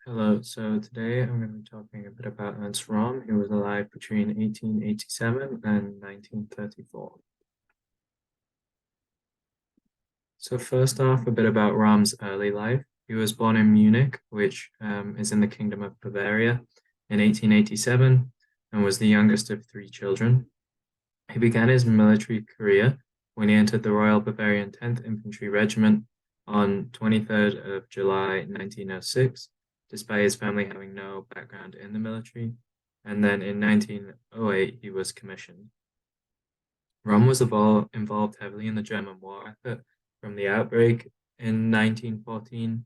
Hello, so today I'm going to be talking a bit about Ernst Rohm, who was alive between 1887 and 1934. So first off, a bit about Rohm's early life. He was born in Munich, which is in the Kingdom of Bavaria, in 1887, and was the youngest of three children. He began his military career when he entered the Royal Bavarian 10th Infantry Regiment on 23rd of July 1906, despite his family having no background in the military. And then in 1908, he was commissioned. Rohm was involved heavily in the German war effort from the outbreak in 1914.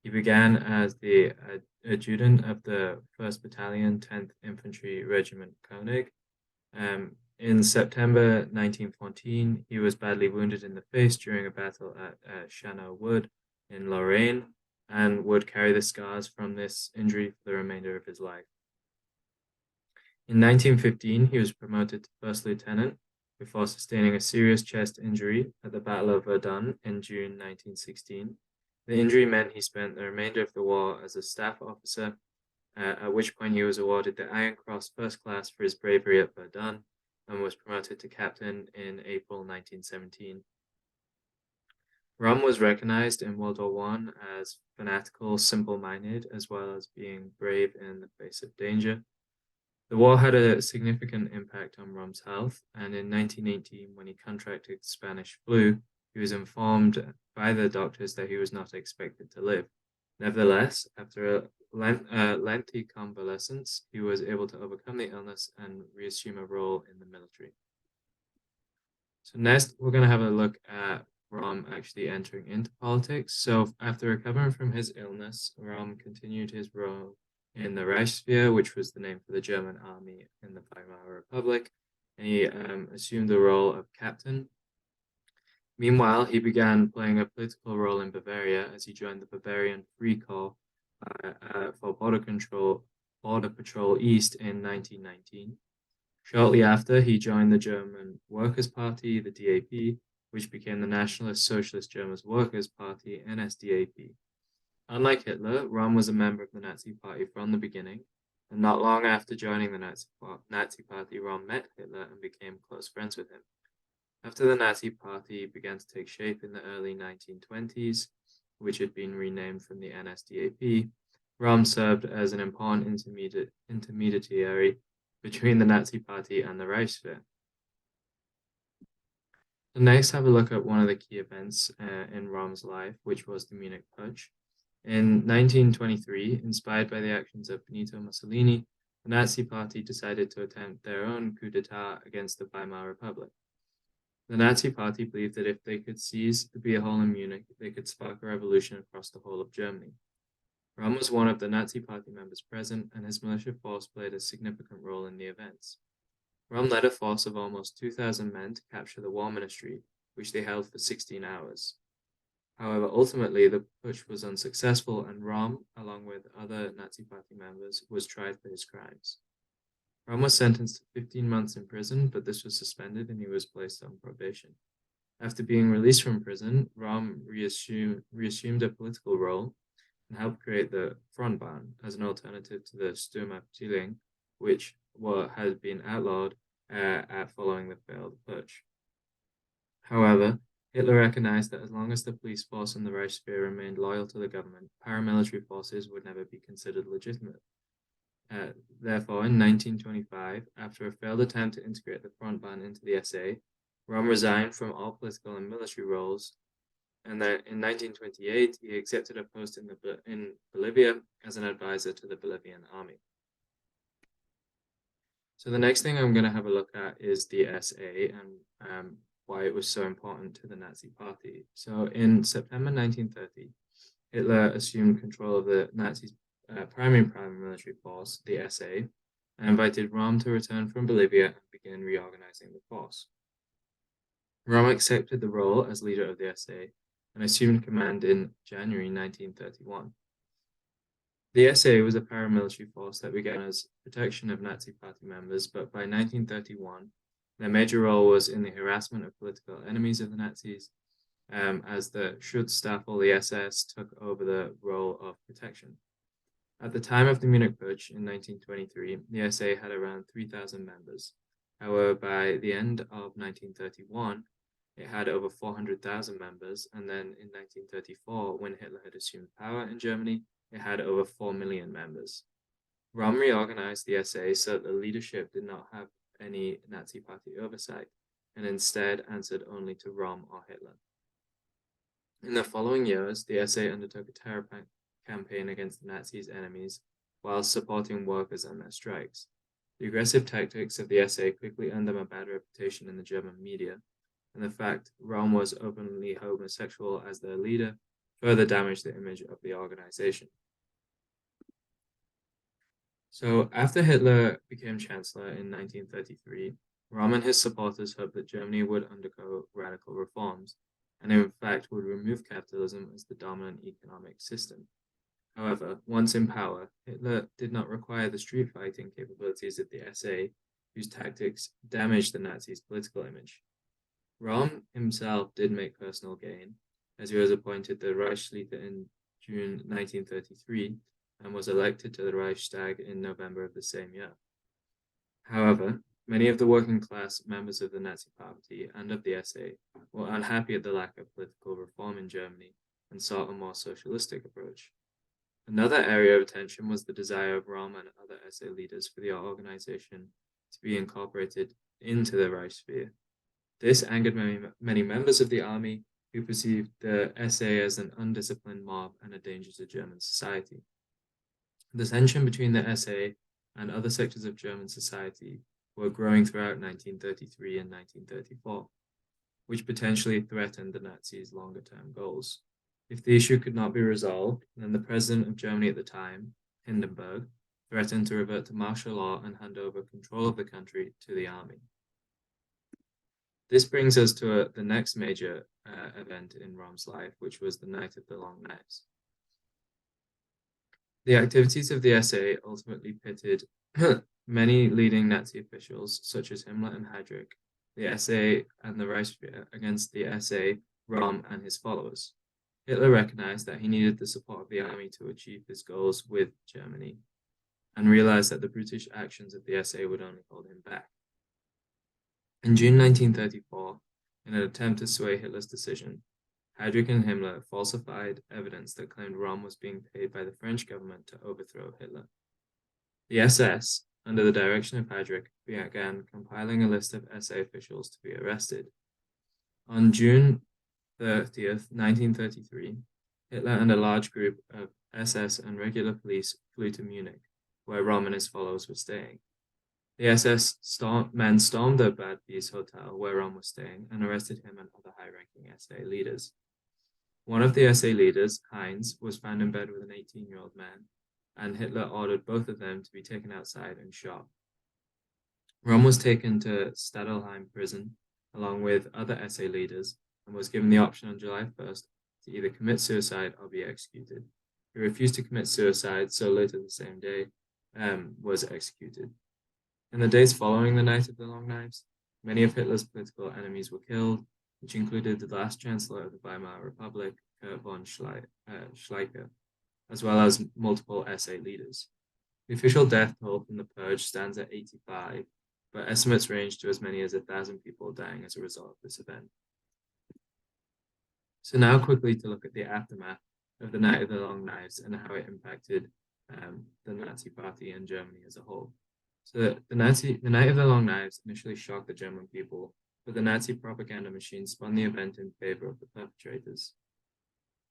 He began as the adjutant of the 1st Battalion, 10th Infantry Regiment Koenig. In September 1914, he was badly wounded in the face during a battle at Channel Wood in Lorraine and would carry the scars from this injury for the remainder of his life. In 1915, he was promoted to first lieutenant before sustaining a serious chest injury at the Battle of Verdun in June 1916. The injury meant he spent the remainder of the war as a staff officer, at which point he was awarded the Iron Cross First Class for his bravery at Verdun and was promoted to captain in April 1917. Rohm was recognized in World War I as fanatical, simple-minded, as well as being brave in the face of danger. The war had a significant impact on Rohm's health, and in 1918, when he contracted Spanish flu, he was informed by the doctors that he was not expected to live. Nevertheless, after a lengthy convalescence, he was able to overcome the illness and reassume a role in the military. So next, we're going to have a look at Rohm actually entering into politics. So after recovering from his illness, Rohm continued his role in the Reichswehr, which was the name for the German army in the Weimar Republic, and he assumed the role of captain. Meanwhile, he began playing a political role in Bavaria as he joined the Bavarian Free Corps for Border Patrol East in 1919. Shortly after, he joined the German Workers' Party, the DAP, which became the Nationalist Socialist German Workers' Party, NSDAP. Unlike Hitler, Rohm was a member of the Nazi Party from the beginning, and not long after joining the Nazi Party, Rohm met Hitler and became close friends with him. After the Nazi Party began to take shape in the early 1920s, which had been renamed from the NSDAP, Rohm served as an important intermediary between the Nazi Party and the Reichswehr. So next, have a look at one of the key events in Rohm's life, which was the Munich Putsch. In 1923, inspired by the actions of Benito Mussolini, the Nazi Party decided to attempt their own coup d'etat against the Weimar Republic. The Nazi Party believed that if they could seize the beer hall in Munich, they could spark a revolution across the whole of Germany. Rohm was one of the Nazi Party members present, and his militia force played a significant role in the events. Rohm led a force of almost 2,000 men to capture the War Ministry, which they held for 16 hours. However, ultimately, the putsch was unsuccessful, and Rohm, along with other Nazi Party members, was tried for his crimes. Rohm was sentenced to 15 months in prison, but this was suspended and he was placed on probation. After being released from prison, Rohm reassumed a political role and helped create the Frontbahn as an alternative to the Sturmabteilung, which had been outlawed following the failed putsch. However, Hitler recognized that as long as the police force and the Reichswehr remained loyal to the government, paramilitary forces would never be considered legitimate. Therefore, in 1925, after a failed attempt to integrate the Frontbahn into the SA, Rohm resigned from all political and military roles, and then in 1928, he accepted a post in Bolivia as an advisor to the Bolivian army. So the next thing I'm going to have a look at is the SA and why it was so important to the Nazi Party. So in September 1930, Hitler assumed control of the Nazis' primary paramilitary force, the SA, and invited Rohm to return from Bolivia and begin reorganizing the force. Rohm accepted the role as leader of the SA and assumed command in January 1931. The SA was a paramilitary force that began as protection of Nazi Party members, but by 1931, their major role was in the harassment of political enemies of the Nazis, as the Schutzstaffel, the SS, took over the role of protection. At the time of the Munich Putsch in 1923, the SA had around 3,000 members. However, by the end of 1931, it had over 400,000 members, and then in 1934, when Hitler had assumed power in Germany, it had over 4 million members. Rohm reorganized the SA so that the leadership did not have any Nazi party oversight, and instead answered only to Rohm or Hitler. In the following years, the SA undertook a terror campaign against the Nazis' enemies while supporting workers on their strikes. The aggressive tactics of the SA quickly earned them a bad reputation in the German media, and the fact Rohm was openly homosexual as their leader further damaged the image of the organization. So after Hitler became chancellor in 1933, Rohm and his supporters hoped that Germany would undergo radical reforms, and in fact would remove capitalism as the dominant economic system. However, once in power, Hitler did not require the street fighting capabilities of the SA, whose tactics damaged the Nazis' political image. Rohm himself did make personal gain, as he was appointed the Reichsleiter in June 1933 and was elected to the Reichstag in November of the same year. However, many of the working class members of the Nazi Party and of the SA were unhappy at the lack of political reform in Germany and sought a more socialistic approach. Another area of attention was the desire of Rohm and other SA leaders for the organization to be incorporated into the Reichswehr. This angered many members of the army who perceived the SA as an undisciplined mob and a danger to German society. The tension between the SA and other sectors of German society were growing throughout 1933 and 1934, which potentially threatened the Nazis' longer-term goals. If the issue could not be resolved, then the president of Germany at the time, Hindenburg, threatened to revert to martial law and hand over control of the country to the army. This brings us to the next major event in Rohm's life, which was the Night of the Long Knives. The activities of the SA ultimately pitted many leading Nazi officials, such as Himmler and Heydrich, the SA and the Reichswehr, against the SA, Rohm, and his followers. Hitler recognized that he needed the support of the army to achieve his goals with Germany, and realized that the brutish actions of the SA would only hold him back. In June 1934, in an attempt to sway Hitler's decision, Heydrich and Himmler falsified evidence that claimed Rohm was being paid by the French government to overthrow Hitler. The SS, under the direction of Heydrich, began compiling a list of SA officials to be arrested. On June 30th, 1933, Hitler and a large group of SS and regular police flew to Munich, where Rohm and his followers were staying. The SS men stormed the Bad Peace Hotel where Rohm was staying and arrested him and other high-ranking SA leaders. One of the SA leaders, Heinz, was found in bed with an 18-year-old man, and Hitler ordered both of them to be taken outside and shot. Rohm was taken to Stadelheim prison along with other SA leaders and was given the option on July 1st to either commit suicide or be executed. He refused to commit suicide, so later the same day was executed. In the days following the Night of the Long Knives, many of Hitler's political enemies were killed, which included the last chancellor of the Weimar Republic, Kurt von Schleicher, as well as multiple SA leaders. The official death toll from the purge stands at 85, but estimates range to as many as 1,000 people dying as a result of this event. So now quickly to look at the aftermath of the Night of the Long Knives and how it impacted the Nazi Party and Germany as a whole. So the Night of the Long Knives initially shocked the German people, but the Nazi propaganda machine spun the event in favor of the perpetrators.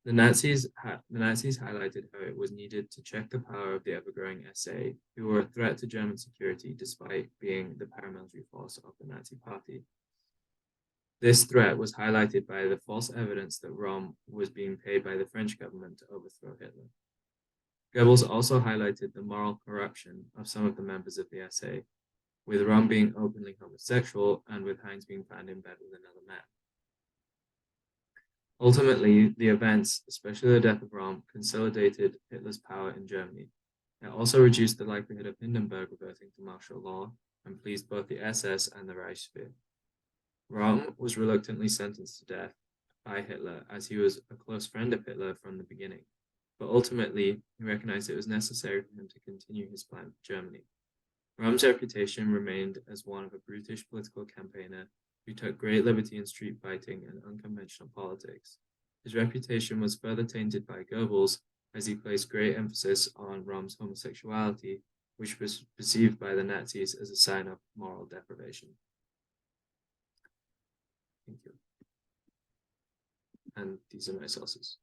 The Nazis highlighted how it was needed to check the power of the ever-growing SA, who were a threat to German security despite being the paramilitary force of the Nazi Party. This threat was highlighted by the false evidence that Rohm was being paid by the French government to overthrow Hitler. Goebbels also highlighted the moral corruption of some of the members of the SA, with Rohm being openly homosexual and with Heinz being found in bed with another man. Ultimately, the events, especially the death of Rohm, consolidated Hitler's power in Germany. It also reduced the likelihood of Hindenburg reverting to martial law and pleased both the SS and the Reichswehr. Rohm was reluctantly sentenced to death by Hitler as he was a close friend of Hitler from the beginning. but ultimately he recognized it was necessary for him to continue his plan for Germany. Rohm's reputation remained as one of a brutish political campaigner who took great liberty in street fighting and unconventional politics. His reputation was further tainted by Goebbels, as he placed great emphasis on Rohm's homosexuality, which was perceived by the Nazis as a sign of moral deprivation. Thank you. And these are my sources.